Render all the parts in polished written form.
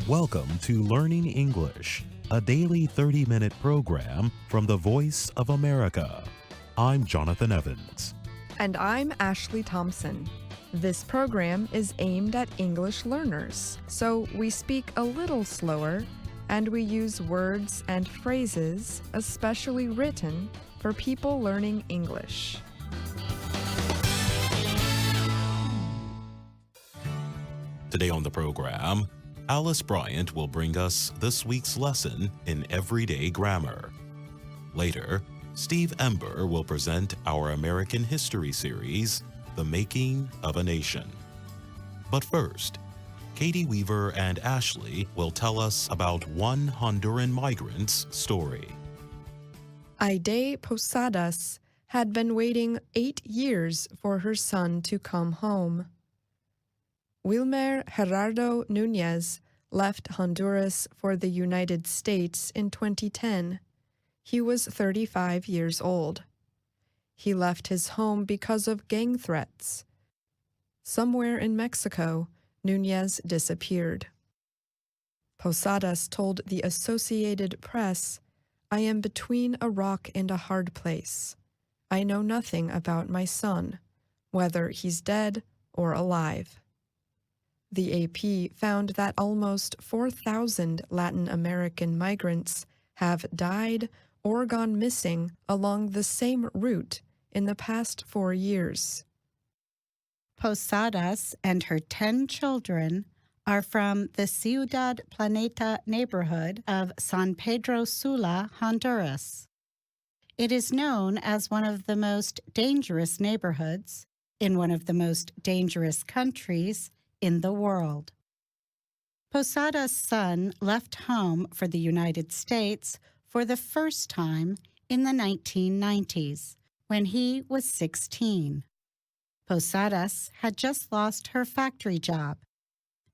Welcome to Learning English, a daily 30-minute program from the Voice of America. I'm Jonathan Evans. And I'm Ashley Thompson. This program is aimed at English learners, so we speak a little slower and we use words and phrases especially written for people learning English. Today on the program, Alice Bryant will bring us this week's lesson in everyday grammar. Later, Steve Ember will present our American history series, The Making of a Nation. But first, Katie Weaver and Ashley will tell us about one Honduran migrant's story. Aide Posadas had been waiting 8 years for her son to come home. Wilmer Gerardo Núñez left Honduras for the United States in 2010. He was 35 years old. He left his home because of gang threats. Somewhere in Mexico, Núñez disappeared. Posadas told the Associated Press, "I am between a rock and a hard place. I know nothing about my son, whether he's dead or alive." The AP found that almost 4,000 Latin American migrants have died or gone missing along the same route in the past 4 years. Posadas and her 10 children are from the Ciudad Planeta neighborhood of San Pedro Sula, Honduras. It is known as one of the most dangerous neighborhoods in one of the most dangerous countries in the world. Posadas' son left home for the United States for the first time in the 1990s, when he was 16. Posadas had just lost her factory job.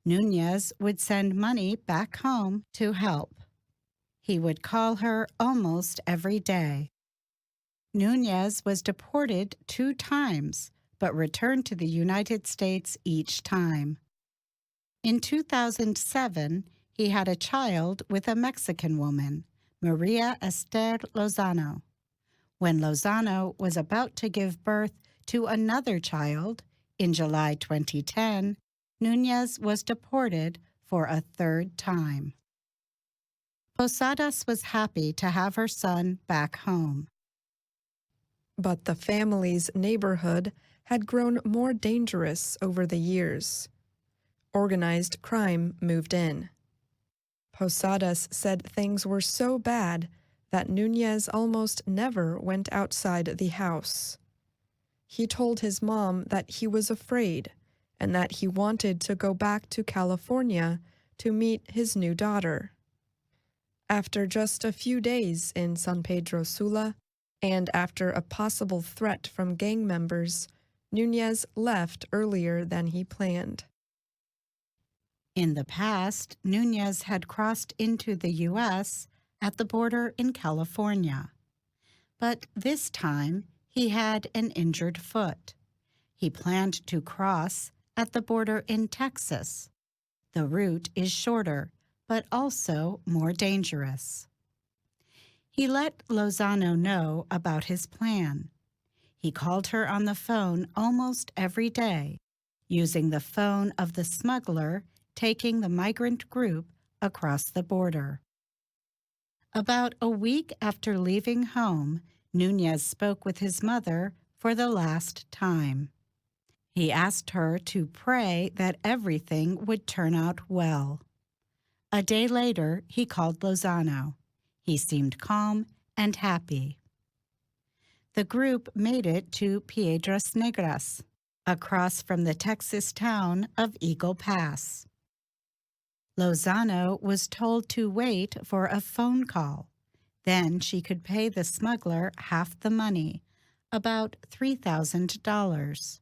Núñez would send money back home to help. He would call her almost every day. Núñez was deported 2 times, but returned to the United States each time. In 2007, he had a child with a Mexican woman, Maria Esther Lozano. When Lozano was about to give birth to another child, in July 2010, Núñez was deported for a 3rd time. Posadas was happy to have her son back home. But the family's neighborhood had grown more dangerous over the years. Organized crime moved in. Posadas said things were so bad that Núñez almost never went outside the house. He told his mom that he was afraid and that he wanted to go back to California to meet his new daughter. After just a few days in San Pedro Sula, and after a possible threat from gang members, Núñez left earlier than he planned. In the past, Núñez had crossed into the U.S. at the border in California. But this time, he had an injured foot. He planned to cross at the border in Texas. The route is shorter, but also more dangerous. He let Lozano know about his plan. He called her on the phone almost every day, using the phone of the smuggler taking the migrant group across the border. About a week after leaving home, Núñez spoke with his mother for the last time. He asked her to pray that everything would turn out well. A day later, he called Lozano. He seemed calm and happy. The group made it to Piedras Negras, across from the Texas town of Eagle Pass. Lozano was told to wait for a phone call. Then she could pay the smuggler half the money, about $3,000.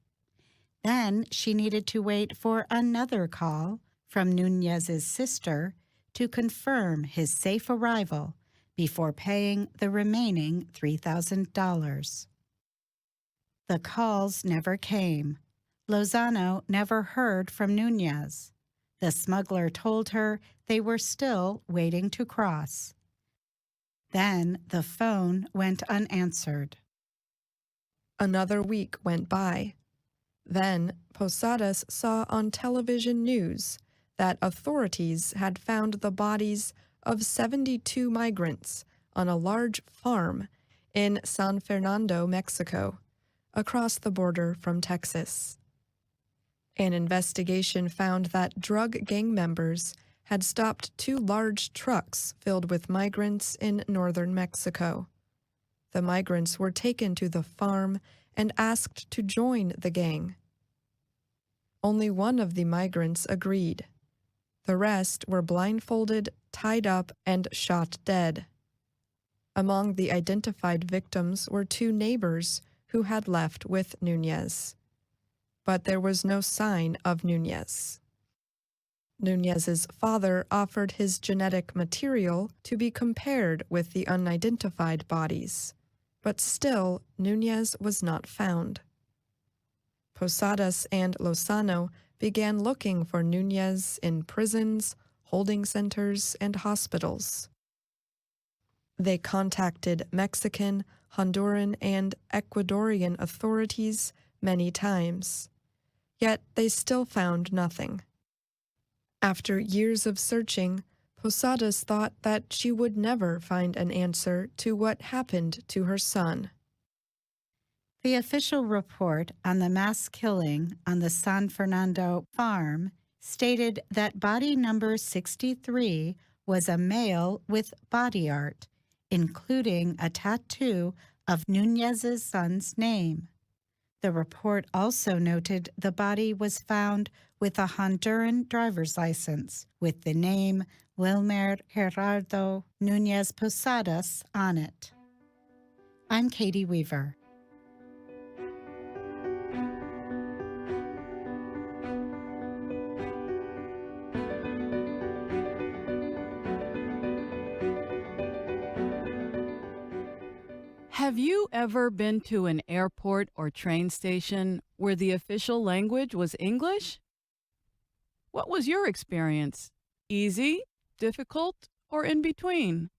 Then she needed to wait for another call from Núñez's sister to confirm his safe arrival before paying the remaining $3,000. The calls never came. Lozano never heard from Núñez. The smuggler told her they were still waiting to cross. Then the phone went unanswered. Another week went by. Then Posadas saw on television news that authorities had found the bodies of 72 migrants on a large farm in San Fernando, Mexico, across the border from Texas. An investigation found that drug gang members had stopped 2 large trucks filled with migrants in northern Mexico. The migrants were taken to the farm and asked to join the gang. Only one of the migrants agreed. The rest were blindfolded, tied up, and shot dead. Among the identified victims were 2 neighbors who had left with Núñez. But there was no sign of Núñez. Núñez's father offered his genetic material to be compared with the unidentified bodies, but still Núñez was not found. Posadas and Lozano began looking for Núñez in prisons, holding centers, and hospitals. They contacted Mexican, Honduran, and Ecuadorian authorities many times, yet they still found nothing. After years of searching, Posadas thought that she would never find an answer to what happened to her son. The official report on the mass killing on the San Fernando farm stated that body number 63 was a male with body art, including a tattoo of Núñez's son's name. The report also noted the body was found with a Honduran driver's license with the name Wilmer Gerardo Núñez Posadas on it. I'm Katie Weaver. Have you ever been to an airport or train station where the official language was English? What was your experience? Easy, difficult, or in between?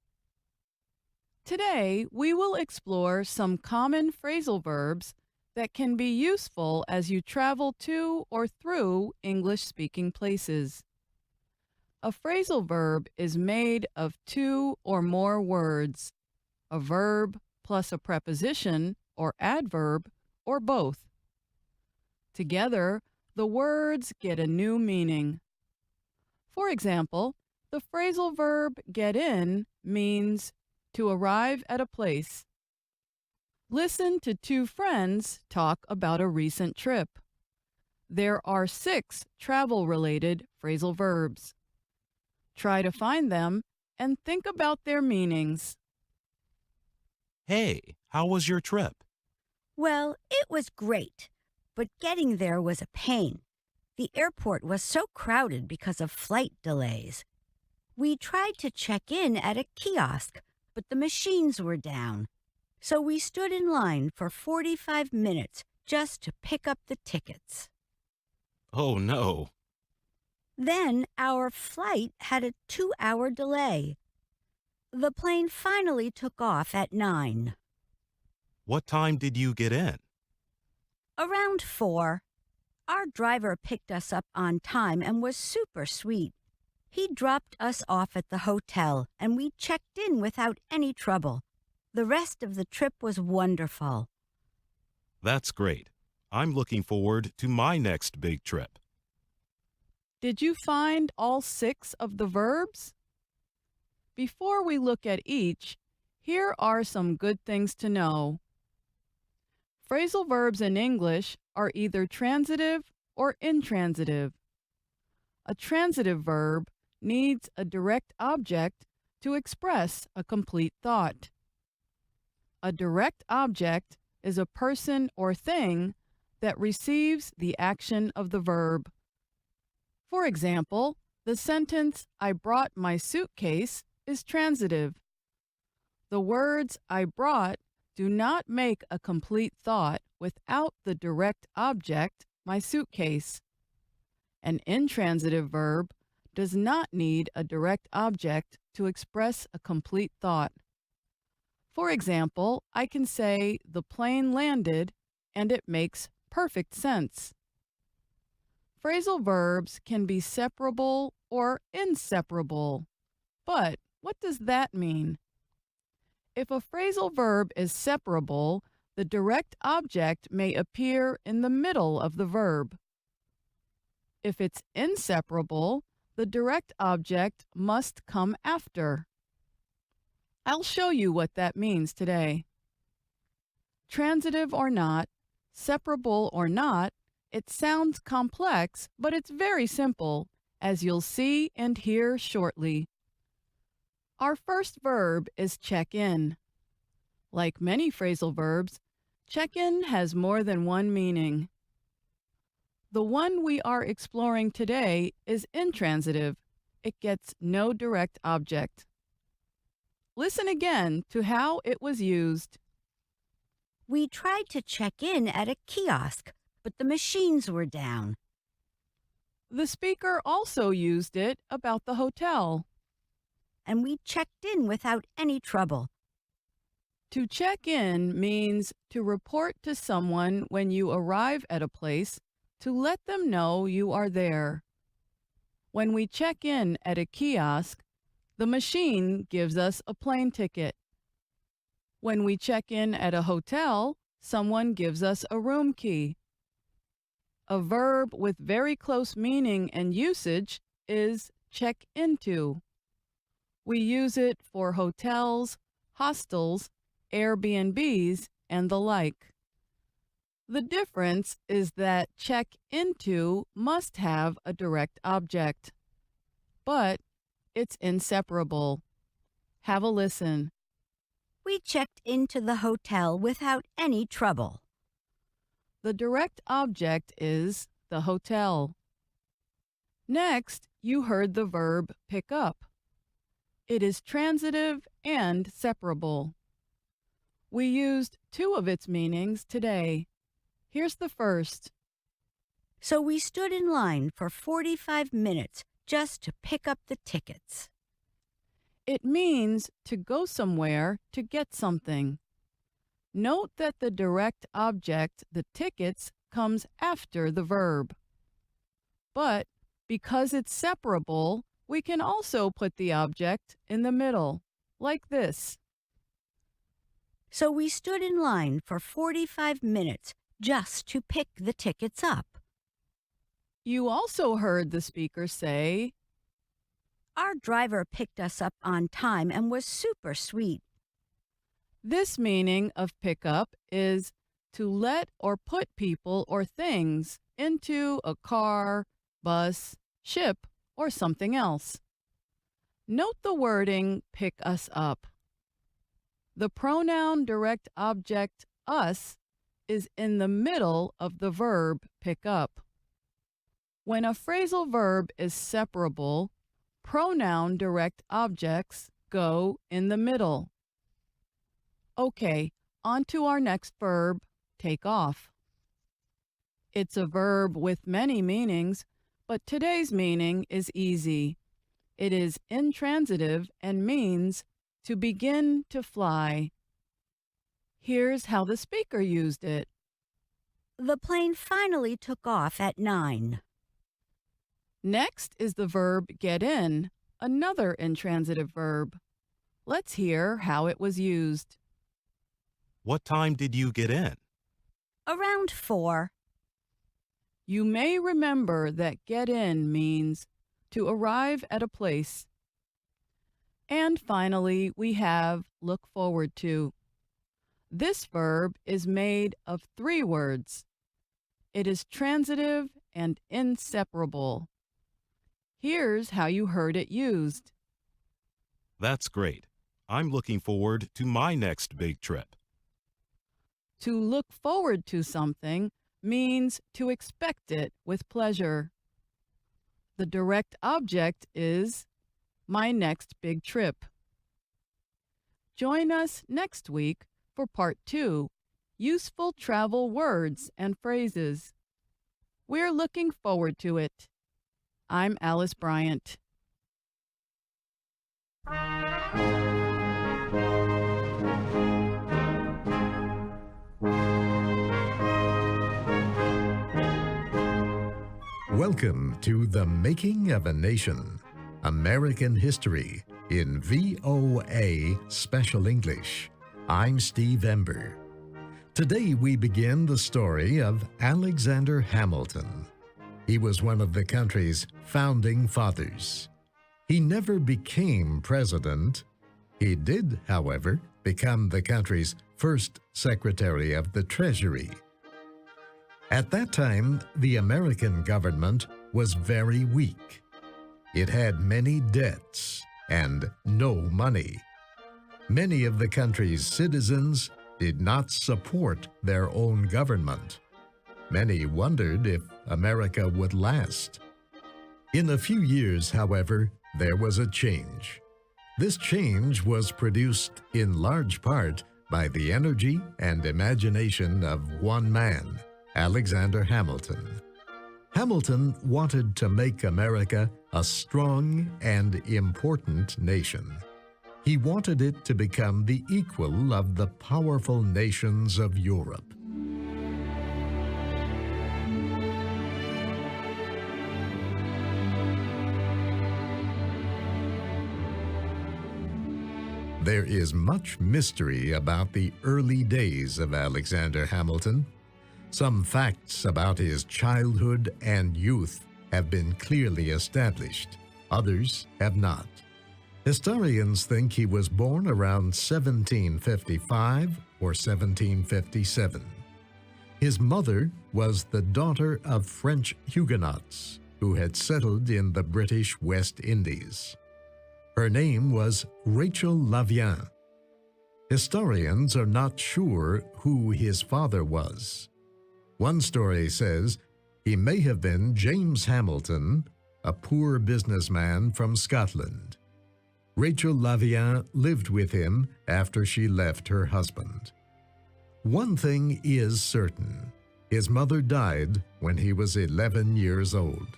Today, we will explore some common phrasal verbs that can be useful as you travel to or through English-speaking places. A phrasal verb is made of 2 or more words, a verb plus a preposition or adverb, or both. Together, the words get a new meaning. For example, the phrasal verb get in means to arrive at a place. Listen to 2 friends talk about a recent trip. There are 6 travel-related phrasal verbs. Try to find them and think about their meanings. Hey, how was your trip? Well, it was great, but getting there was a pain. The airport was so crowded because of flight delays. We tried to check in at a kiosk, but the machines were down. So we stood in line for 45 minutes just to pick up the tickets. Oh no. Then our flight had a 2-hour delay. The plane finally took off at 9. What time did you get in? Around 4. Our driver picked us up on time and was super sweet. He dropped us off at the hotel and we checked in without any trouble. The rest of the trip was wonderful. That's great. I'm looking forward to my next big trip. Did you find all 6 of the verbs? Before we look at each, here are some good things to know. Phrasal verbs in English are either transitive or intransitive. A transitive verb needs a direct object to express a complete thought. A direct object is a person or thing that receives the action of the verb. For example, the sentence, "I brought my suitcase," is transitive. The words "I brought" do not make a complete thought without the direct object, my suitcase. An intransitive verb does not need a direct object to express a complete thought. For example, I can say the plane landed and it makes perfect sense. Phrasal verbs can be separable or inseparable. But what does that mean? If a phrasal verb is separable, the direct object may appear in the middle of the verb. If it's inseparable, the direct object must come after. I'll show you what that means today. Transitive or not, separable or not, it sounds complex, but it's very simple, as you'll see and hear shortly. Our first verb is check in. Like many phrasal verbs, check in has more than one meaning. The one we are exploring today is intransitive. It gets no direct object. Listen again to how it was used. We tried to check in at a kiosk, but the machines were down. The speaker also used it about the hotel. And we checked in without any trouble. To check in means to report to someone when you arrive at a place to let them know you are there. When we check in at a kiosk, the machine gives us a plane ticket. When we check in at a hotel, someone gives us a room key. A verb with very close meaning and usage is check into. We use it for hotels, hostels, Airbnbs, and the like. The difference is that check into must have a direct object, but it's inseparable. Have a listen. We checked into the hotel without any trouble. The direct object is the hotel. Next, you heard the verb pick up. It is transitive and separable. We used two of its meanings today. Here's the first. So we stood in line for 45 minutes just to pick up the tickets. It means to go somewhere to get something. Note that the direct object, the tickets, comes after the verb. But because it's separable, we can also put the object in the middle, like this. So we stood in line for 45 minutes just to pick the tickets up. You also heard the speaker say, Our driver picked us up on time and was super sweet. This meaning of pick up is to let or put people or things into a car, bus, ship, or something else. Note the wording pick us up. The pronoun direct object us is in the middle of the verb pick up. When a phrasal verb is separable, pronoun direct objects go in the middle. Okay, on to our next verb, take off. It's a verb with many meanings, but today's meaning is easy. It is intransitive and means to begin to fly. Here's how the speaker used it. The plane finally took off at 9. Next is the verb get in, another intransitive verb. Let's hear how it was used. What time did you get in? Around 4. You may remember that get in means to arrive at a place. And finally, we have look forward to. This verb is made of 3 words. It is transitive and inseparable. Here's how you heard it used. That's great. I'm looking forward to my next big trip. To look forward to something means to expect it with pleasure. The direct object is my next big trip. Join us next week for Part 2, Useful Travel Words and Phrases. We're looking forward to it. I'm Alice Bryant. Welcome to The Making of a Nation, American History in VOA Special English. I'm Steve Ember. Today we begin the story of Alexander Hamilton. He was one of the country's founding fathers. He never became president. He did, however, become the country's first Secretary of the Treasury. At that time, the American government was very weak. It had many debts and no money. Many of the country's citizens did not support their own government. Many wondered if America would last. In a few years, however, there was a change. This change was produced in large part by the energy and imagination of one man, Alexander Hamilton. Hamilton wanted to make America a strong and important nation. He wanted it to become the equal of the powerful nations of Europe. There is much mystery about the early days of Alexander Hamilton. Some facts about his childhood and youth have been clearly established. Others have not. Historians think he was born around 1755 or 1757. His mother was the daughter of French Huguenots who had settled in the British West Indies. Her name was Rachel Lavien. Historians are not sure who his father was. One story says he may have been James Hamilton, a poor businessman from Scotland. Rachel Lavien lived with him after she left her husband. One thing is certain. His mother died when he was 11 years old.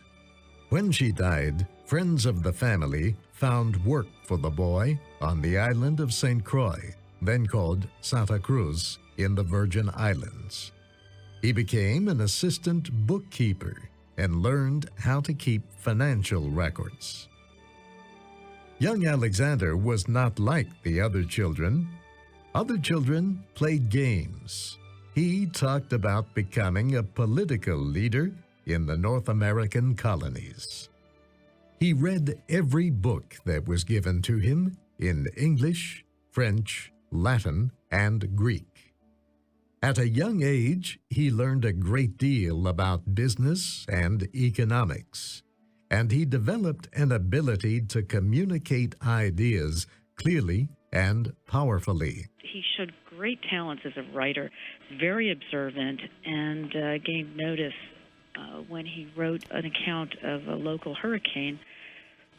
When she died, friends of the family found work for the boy on the island of St. Croix, then called Santa Cruz, in the Virgin Islands. He became an assistant bookkeeper and learned how to keep financial records. Young Alexander was not like the other children. Other children played games. He talked about becoming a political leader in the North American colonies. He read every book that was given to him in English, French, Latin, and Greek. At a young age, he learned a great deal about business and economics, and he developed an ability to communicate ideas clearly and powerfully. He showed great talents as a writer, very observant, and gained notice when he wrote an account of a local hurricane,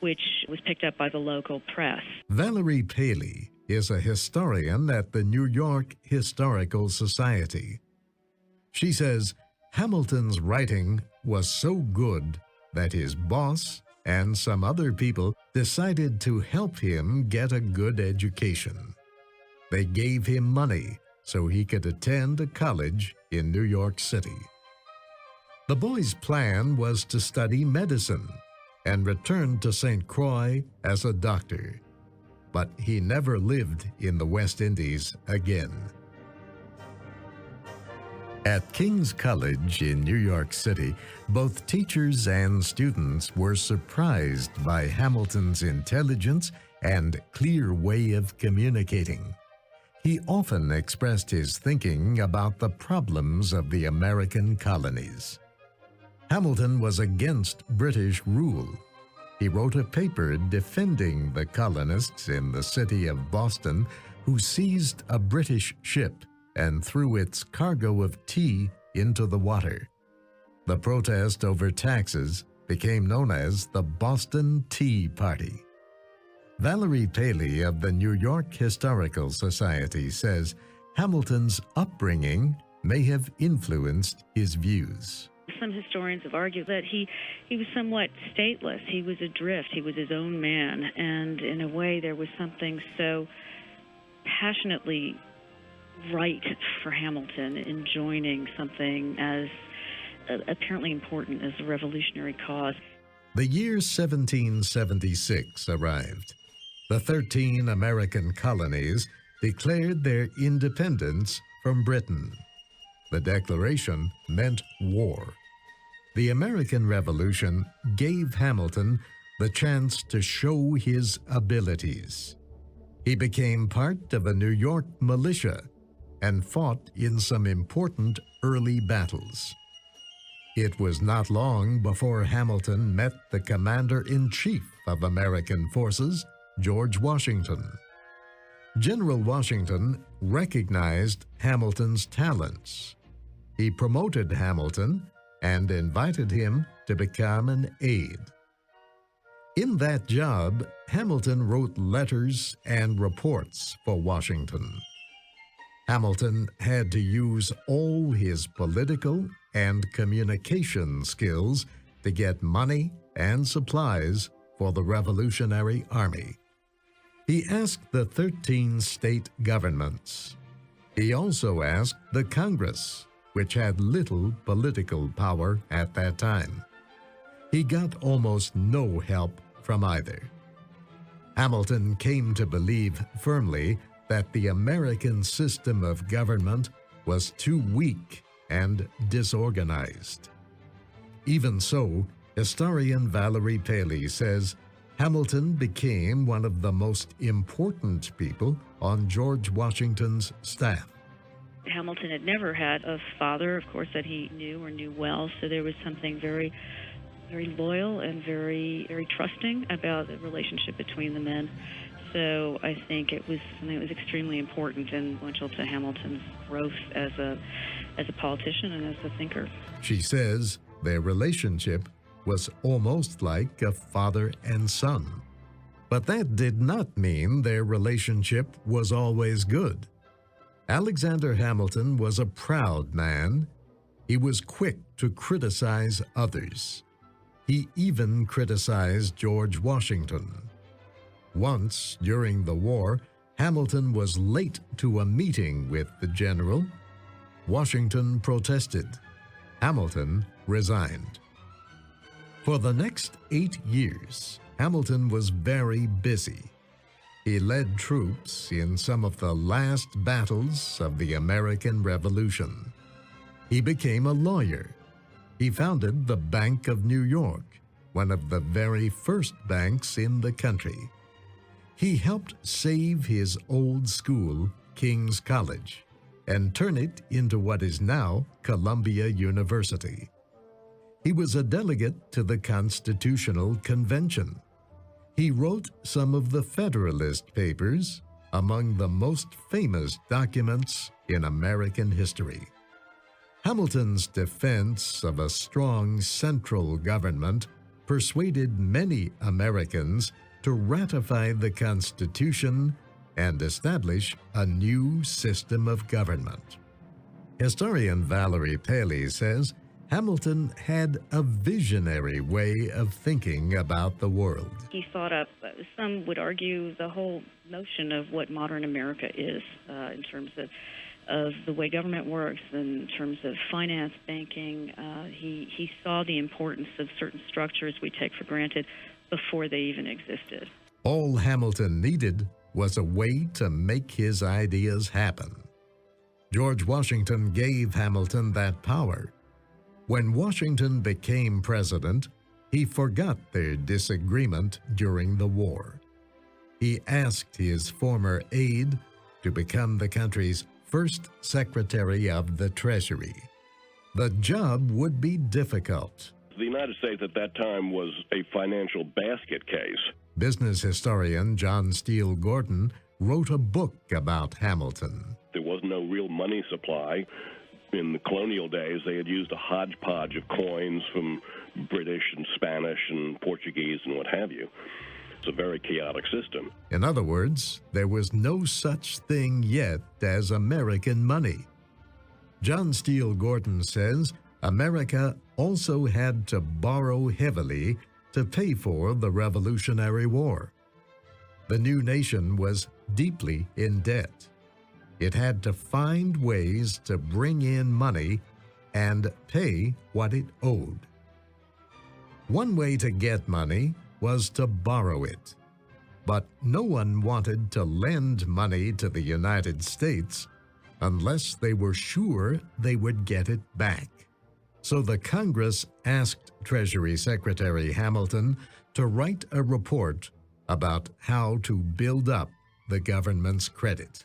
which was picked up by the local press. Valerie Paley is a historian at the New York Historical Society. She says Hamilton's writing was so good that his boss and some other people decided to help him get a good education. They gave him money so he could attend a college in New York City. The boy's plan was to study medicine and return to St. Croix as a doctor. But he never lived in the West Indies again. At King's College in New York City, both teachers and students were surprised by Hamilton's intelligence and clear way of communicating. He often expressed his thinking about the problems of the American colonies. Hamilton was against British rule. He wrote a paper defending the colonists in the city of Boston who seized a British ship and threw its cargo of tea into the water. The protest over taxes became known as the Boston Tea Party. Valerie Paley of the New York Historical Society says Hamilton's upbringing may have influenced his views. some historians have argued that he was somewhat stateless. He was adrift. He was his own man. And in a way, there was something so passionately right for Hamilton in joining something as apparently important as the revolutionary cause. The year 1776 arrived. The 13 American colonies declared their independence from Britain. The declaration meant war. The American Revolution gave Hamilton the chance to show his abilities. He became part of a New York militia and fought in some important early battles. It was not long before Hamilton met the Commander-in-Chief of American forces, George Washington. General Washington recognized Hamilton's talents. He promoted Hamilton and invited him to become an aide. In that job, Hamilton wrote letters and reports for Washington. Hamilton had to use all his political and communication skills to get money and supplies for the Revolutionary Army. He asked the 13 state governments. He also asked the Congress, which had little political power at that time. He got almost no help from either. Hamilton came to believe firmly that the American system of government was too weak and disorganized. Even so, historian Valerie Paley says Hamilton became one of the most important people on George Washington's staff. Hamilton had never had a father, of course, that he knew or knew well, so there was something very, very loyal and very, very trusting about the relationship between the men. So I think it was something that was extremely important and influential to Hamilton's growth as a politician and as a thinker. She says their relationship was almost like a father and son. But that did not mean their relationship was always good. Alexander Hamilton was a proud man. He was quick to criticize others. He even criticized George Washington. Once, during the war, Hamilton was late to a meeting with the general. Washington protested. Hamilton resigned. For the next 8 years, Hamilton was very busy. He led troops in some of the last battles of the American Revolution. He became a lawyer. He founded the Bank of New York, one of the very first banks in the country. He helped save his old school, King's College, and turn it into what is now Columbia University. He was a delegate to the Constitutional Convention. He wrote some of the Federalist Papers, among the most famous documents in American history. Hamilton's defense of a strong central government persuaded many Americans to ratify the Constitution and establish a new system of government. Historian Valerie Paley says Hamilton had a visionary way of thinking about the world. He thought up, some would argue, the whole notion of what modern America is in terms of the way government works, in terms of finance, banking. He saw the importance of certain structures we take for granted before they even existed. All Hamilton needed was a way to make his ideas happen. George Washington gave Hamilton that power. When Washington became president, he forgot their disagreement during the war. He asked his former aide to become the country's first Secretary of the Treasury. The job would be difficult. The United States at that time was a financial basket case. Business historian John Steele Gordon wrote a book about Hamilton. There was no real money supply. In the colonial days, they had used a hodgepodge of coins from British and Spanish and Portuguese and what have you. It's a very chaotic system. In other words, there was no such thing yet as American money. John Steele Gordon says America also had to borrow heavily to pay for the Revolutionary War. The new nation was deeply in debt. It had to find ways to bring in money and pay what it owed. One way to get money was to borrow it. But no one wanted to lend money to the United States unless they were sure they would get it back. So the Congress asked Treasury Secretary Hamilton to write a report about how to build up the government's credit.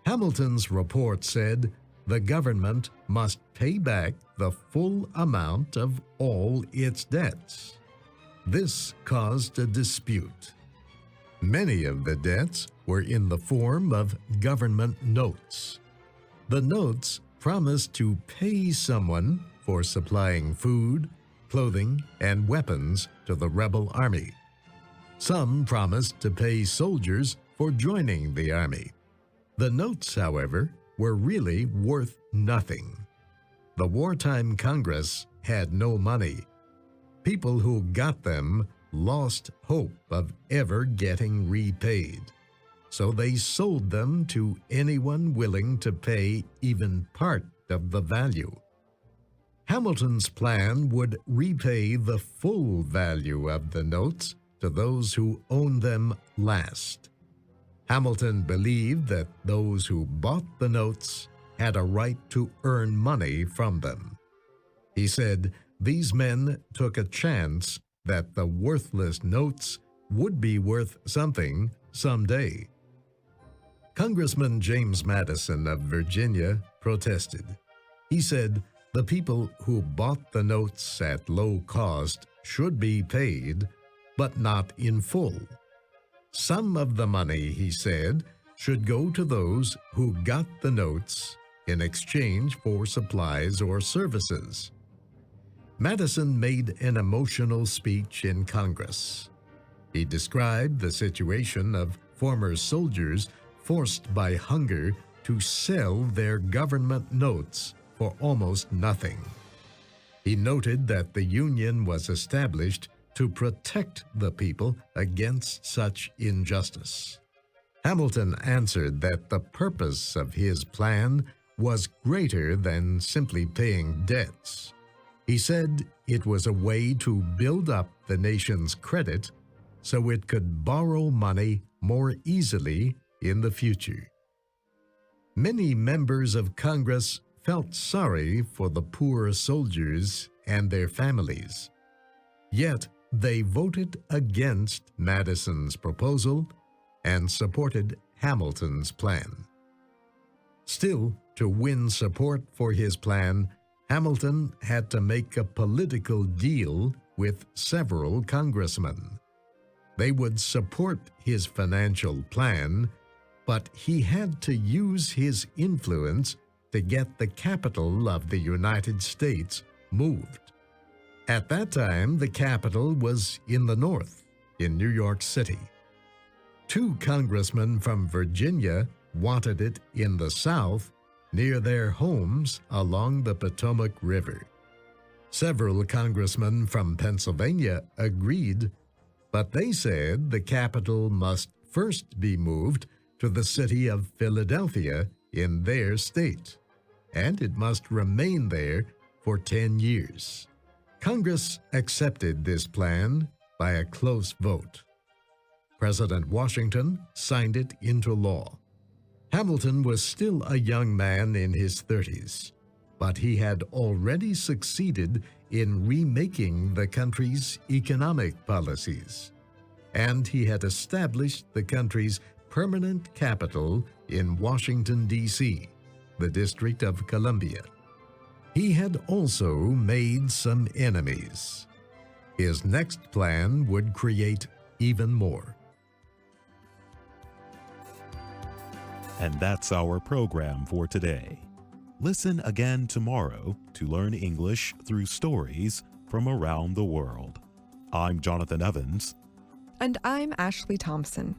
Hamilton's report said the government must pay back the full amount of all its debts. This caused a dispute. Many of the debts were in the form of government notes. The notes promised to pay someone for supplying food, clothing, and weapons to the rebel army. Some promised to pay soldiers for joining the army. The notes, however, were really worth nothing. The wartime Congress had no money. People who got them lost hope of ever getting repaid, so they sold them to anyone willing to pay even part of the value. Hamilton's plan would repay the full value of the notes to those who owned them last. Hamilton believed that those who bought the notes had a right to earn money from them. He said these men took a chance that the worthless notes would be worth something someday. Congressman James Madison of Virginia protested. He said the people who bought the notes at low cost should be paid, but not in full. Some of the money, he said, should go to those who got the notes in exchange for supplies or services. Madison made an emotional speech in Congress. He described the situation of former soldiers forced by hunger to sell their government notes for almost nothing. He noted that the Union was established to protect the people against such injustice. Hamilton answered that the purpose of his plan was greater than simply paying debts. He said it was a way to build up the nation's credit so it could borrow money more easily in the future. Many members of Congress felt sorry for the poor soldiers and their families. Yet they voted against Madison's proposal and supported Hamilton's plan. Still, to win support for his plan, Hamilton had to make a political deal with several congressmen. They would support his financial plan, but he had to use his influence to get the capital of the United States moved. At that time, the capital was in the north, in New York City. 2 congressmen from Virginia wanted it in the south, near their homes along the Potomac River. Several congressmen from Pennsylvania agreed, but they said the capital must first be moved to the city of Philadelphia in their state, and it must remain there for 10 years. Congress accepted this plan by a close vote. President Washington signed it into law. Hamilton was still a young man in his 30s, but he had already succeeded in remaking the country's economic policies, and he had established the country's permanent capital in Washington, D.C., the District of Columbia. He had also made some enemies. His next plan would create even more. And that's our program for today. Listen again tomorrow to learn English through stories from around the world. I'm Jonathan Evans. And I'm Ashley Thompson.